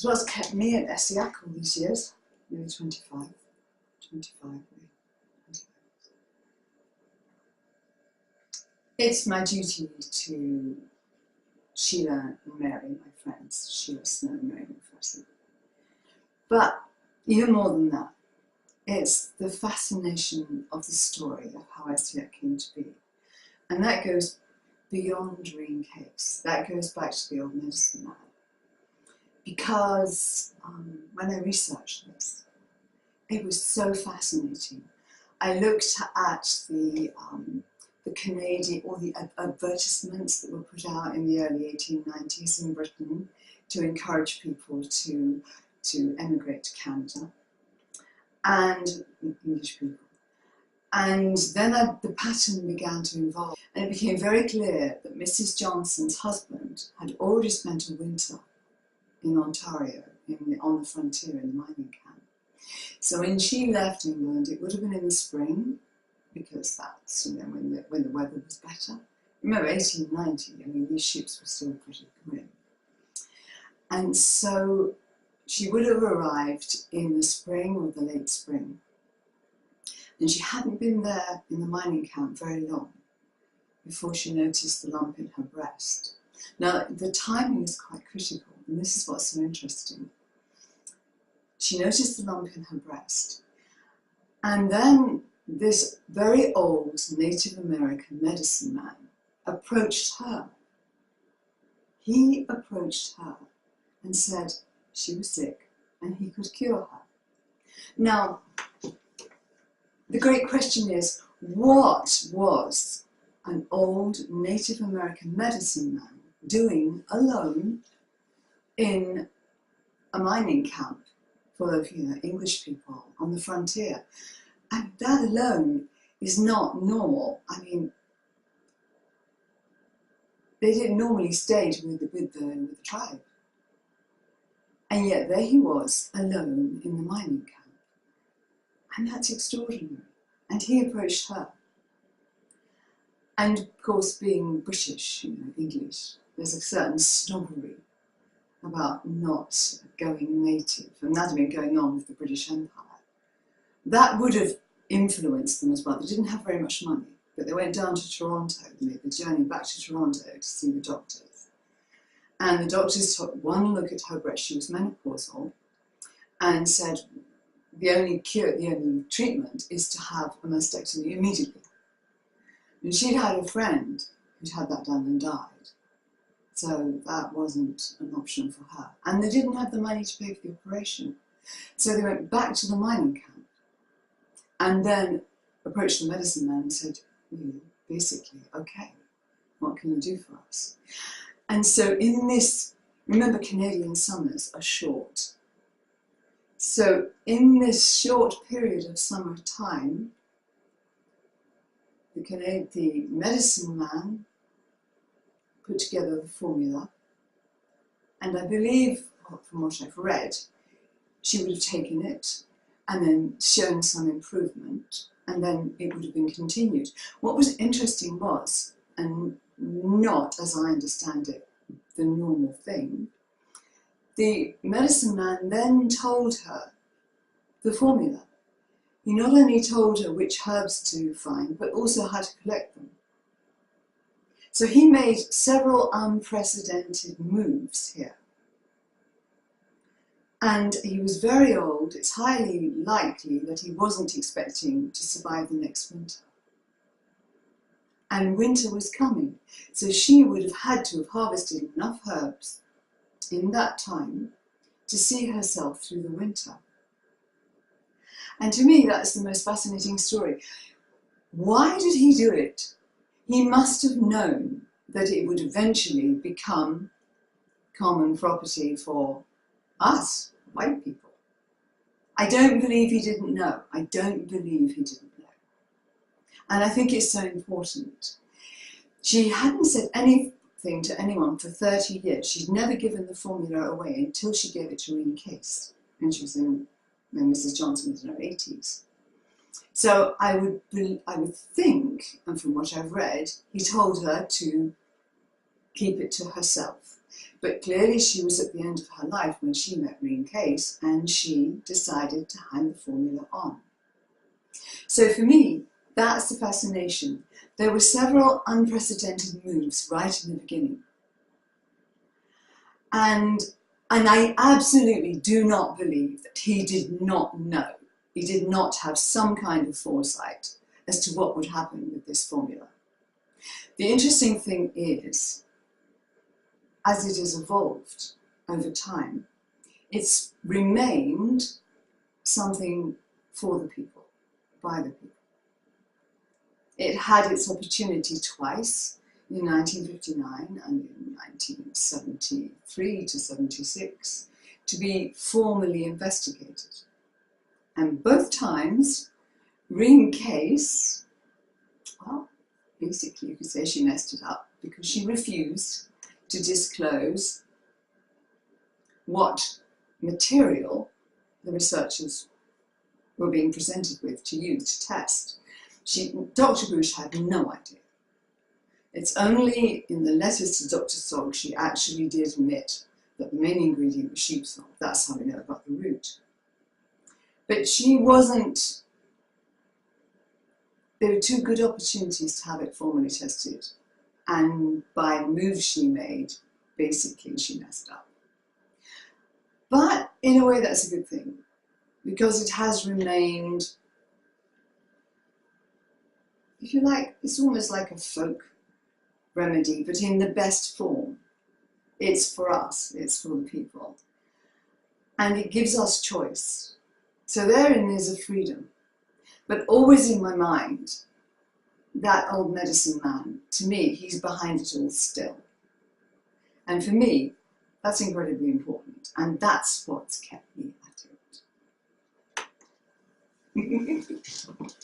So what's kept me at Essiac all these years? Nearly 25. It's my duty to Sheila and Mary, my friends, Sheila Snow and Mary McPherson. But even more than that, it's the fascination of the story of how Essiac came to be. And that goes beyond ring case. That goes back to the old medicine man. Because when I researched this, it was so fascinating. I looked at the Canadian, all the advertisements that were put out in the early 1890s in Britain to encourage people to emigrate to Canada, and English people. And then the pattern began to evolve, and it became very clear that Mrs. Johnson's husband had already spent a winter in Ontario, on the frontier in the mining camp. So when she left England, it would have been in the spring, because that's when the weather was better. Remember, 1890, I mean, these ships were still pretty grim. And so she would have arrived in the spring or the late spring. And she hadn't been there in the mining camp very long before she noticed the lump in her breast. Now, the timing is quite critical, and this is what's so interesting. She noticed the lump in her breast, and then this very old Native American medicine man approached her. He approached her and said she was sick and he could cure her. Now, the great question is, what was an old Native American medicine man doing alone in a mining camp full of, English people on the frontier? And that alone is not normal. I mean, they didn't normally stay with the tribe. And yet there he was, alone in the mining camp. And that's extraordinary. And he approached her. And of course, being British, English, there's a certain snobbery about not going native. And that had been going on with the British Empire. That would have influenced them as well. They didn't have very much money, but they went down to Toronto. They made the journey back to Toronto to see the doctors. And the doctors took one look at her breast. She was menopausal, and said the only treatment is to have a mastectomy immediately. And she'd had a friend who'd had that done and died. So that wasn't an option for her. And they didn't have the money to pay for the operation. So they went back to the mining camp and then approached the medicine man and said, basically, okay, what can you do for us? And so in this, remember, Canadian summers are short. So in this short period of summer time, the medicine man put together the formula, and I believe, from what I've read, she would have taken it and then shown some improvement, and then it would have been continued. What was interesting was, and not, as I understand it, the normal thing, the medicine man then told her the formula. He not only told her which herbs to find, but also how to collect them. So he made several unprecedented moves here. And he was very old. It's highly likely that he wasn't expecting to survive the next winter. And winter was coming. So she would have had to have harvested enough herbs in that time to see herself through the winter. And to me, that's the most fascinating story. Why did he do it? He must have known that it would eventually become common property for us, white people. I don't believe he didn't know. I don't believe he didn't know. And I think it's so important. She hadn't said anything to anyone for 30 years. She'd never given the formula away until she gave it to Reen Case, when she was when Mrs. Johnson was in her 80s. So I would think, and from what I've read, he told her to keep it to herself. But clearly she was at the end of her life when she met Reen Case, and she decided to hand the formula on. So for me, that's the fascination. There were several unprecedented moves right in the beginning. And I absolutely do not believe that he did not know, he did not have some kind of foresight as to what would happen with this formula. The interesting thing is, as it has evolved over time, it's remained something for the people, by the people. It had its opportunity twice, in 1959 and in 1973 to 76, to be formally investigated. And both times, Reen Case, well, basically you could say she messed it up because she refused to disclose what material the researchers were being presented with to use to test. Dr. Bush had no idea. It's only in the letters to Dr. Sogg she actually did admit that the main ingredient was sheep's salt. That's how we know about the root. But she wasn't, there were two good opportunities to have it formally tested. And by the move she made, basically she messed up. But in a way that's a good thing, because it has remained, if you like, it's almost like a folk remedy, but in the best form. It's for us, it's for the people. And it gives us choice. So therein is a freedom. But always in my mind, that old medicine man, to me, he's behind it all still. And for me, that's incredibly important. And that's what's kept me at it.